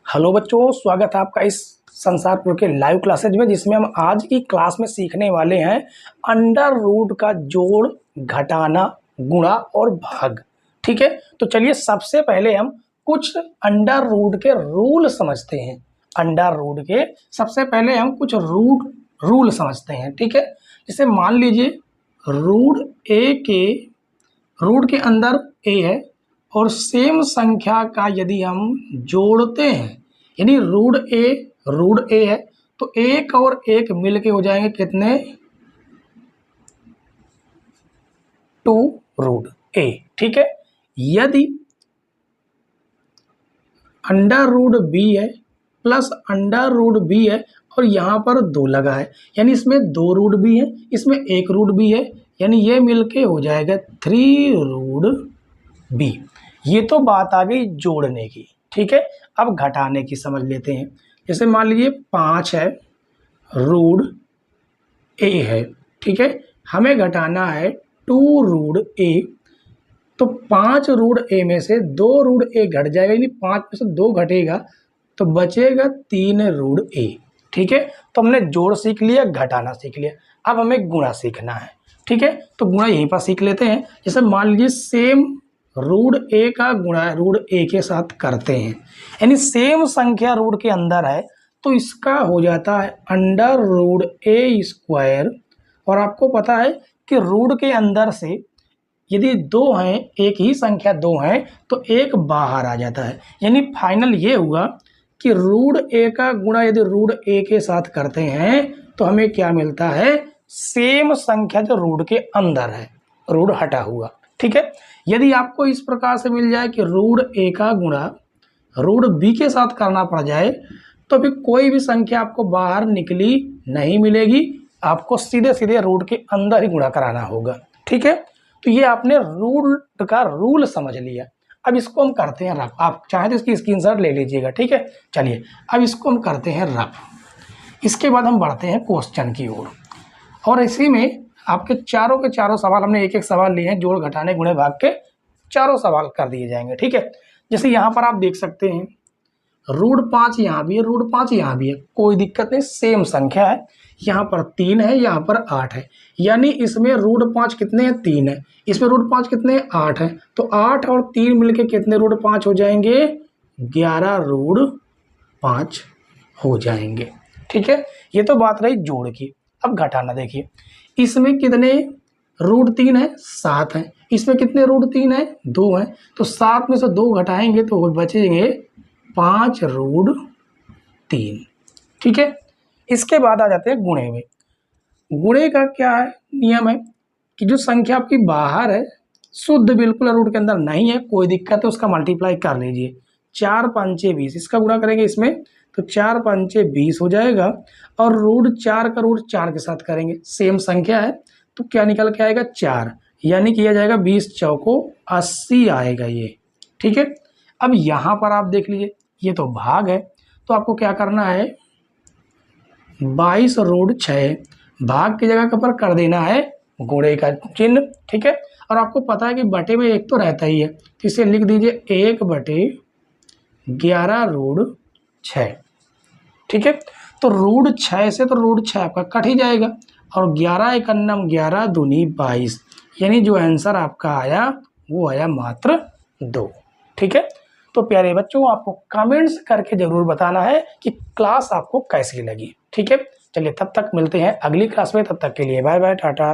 Hello बच्चों, स्वागत है आपका इस संसारपुर के लाइव क्लासेज में, जिसमें हम आज की क्लास में सीखने वाले हैं अंडर रूट का जोड़, घटाना, गुणा और भाग। ठीक है, तो चलिए सबसे पहले हम कुछ अंडर रूट के रूल समझते हैं। अंडर रूट के सबसे पहले हम कुछ रूल समझते हैं। ठीक है, जैसे मान लीजिए रूट के अंदर ए है और सेम संख्या का यदि हम जोड़ते हैं, यानी रूट ए है तो एक और एक मिलके हो जाएंगे कितने, 2 रूट ए। ठीक है, यदि अंडर रूट बी है प्लस अंडर रूट बी है और यहाँ पर 2 लगा है, यानी इसमें 2 रूट बी है, इसमें 1 रूट बी है, यानी ये मिलके हो जाएगा 3 रूट बी। ये तो बात आ गई जोड़ने की। ठीक है, अब घटाने की समझ लेते हैं। जैसे मान लीजिए 5 है, रूट ए है। ठीक है, हमें घटाना है 2 रूट ए, तो 5 रूट ए में से 2 रूट ए घट जाएगा, यानी 5 में से 2 घटेगा तो बचेगा 3 रूट ए। ठीक है, तो हमने जोड़ सीख लिया, घटाना सीख लिया, अब हमें गुणा सीखना है। ठीक है, तो गुणा यहीं पर सीख लेते हैं। जैसे मान लीजिए सेम रूट ए का गुणा रूट ए के साथ करते हैं, यानी सेम संख्या रूट के अंदर है तो इसका हो जाता है अंडर रूट ए स्क्वायर। और आपको पता है कि रूट के अंदर से यदि 2 हैं, एक ही संख्या 2 हैं तो एक बाहर आ जाता है, यानी फाइनल ये हुआ कि रूट ए का गुणा यदि रूट ए के साथ करते हैं तो हमें क्या मिलता है, सेम संख्या जो रूट के अंदर है, रूट हटा हुआ। ठीक है, यदि आपको इस प्रकार से मिल जाए कि रूट ए का गुणा रूट बी के साथ करना पड़ जाए तो फिर कोई भी संख्या आपको बाहर निकली नहीं मिलेगी, आपको सीधे सीधे रूट के अंदर ही गुणा कराना होगा। ठीक है, तो ये आपने रूट का रूल समझ लिया। अब इसको हम करते हैं रफ, आप चाहें तो इसकी स्क्रीनशॉट ले लीजिएगा। ठीक है, चलिए अब इसको हम करते हैं रफ। इसके बाद हम बढ़ते हैं क्वेश्चन की ओर, और इसी में आपके चारों के चारों सवाल, हमने एक एक सवाल लिए हैं, जोड़ घटाने गुणे भाग के चारों सवाल कर दिए जाएंगे। ठीक है, जैसे यहाँ पर आप देख सकते हैं रूट 5 यहाँ भी है, रूट 5 यहाँ भी है, कोई दिक्कत नहीं, सेम संख्या है। यहाँ पर 3 है, यहाँ पर 8 है, यानी इसमें रूट 5 कितने हैं, 3 है, इसमें रूट 5 कितने हैं, 8 है, तो 8 और 3 मिलके कितने रूट 5 हो जाएंगे, 11 रूट 5 हो जाएंगे। ठीक है, ये तो बात रही जोड़ की। अब घटाना देखिए, इसमें कितने रूट 3 है, 7 है, इसमें कितने रूट 3 है, 2 है, तो 7 में से 2 घटाएंगे तो बचेंगे 5 रूट 3। ठीक है, इसके बाद आ जाते हैं गुणे में। गुणे का क्या है, नियम है कि जो संख्या आपकी बाहर है, शुद्ध बिल्कुल रूट के अंदर नहीं है, कोई दिक्कत है, उसका मल्टीप्लाई कर लीजिए। 4 पंचे 20, इसका गुणा करेंगे इसमें तो 4 पंचे 20 हो जाएगा, और रूट 4 का रूट 4 के साथ करेंगे, सेम संख्या है तो क्या निकल के आएगा, 4, यानी किया जाएगा 20 चौको 80 आएगा ये। ठीक है, अब यहाँ पर आप देख लीजिए ये तो भाग है, तो आपको क्या करना है, 22 रूट 6 भाग की जगह पर कर देना है गुणे का चिन्ह। ठीक है, और आपको पता है कि बटे में 1 तो रहता ही है, तो इसे लिख दीजिए 1/11 रूट 6। ठीक है, तो रूट 6 से तो रूट 6 आपका कट ही जाएगा, और 11 एकन्नम 11 दूनी 22, यानी जो आंसर आपका आया वो आया मात्र 2। ठीक है, तो प्यारे बच्चों आपको कमेंट्स करके जरूर बताना है कि क्लास आपको कैसी लगी। ठीक है, चलिए तब तक मिलते हैं अगली क्लास में, तब तक के लिए बाय बाय, टाटा।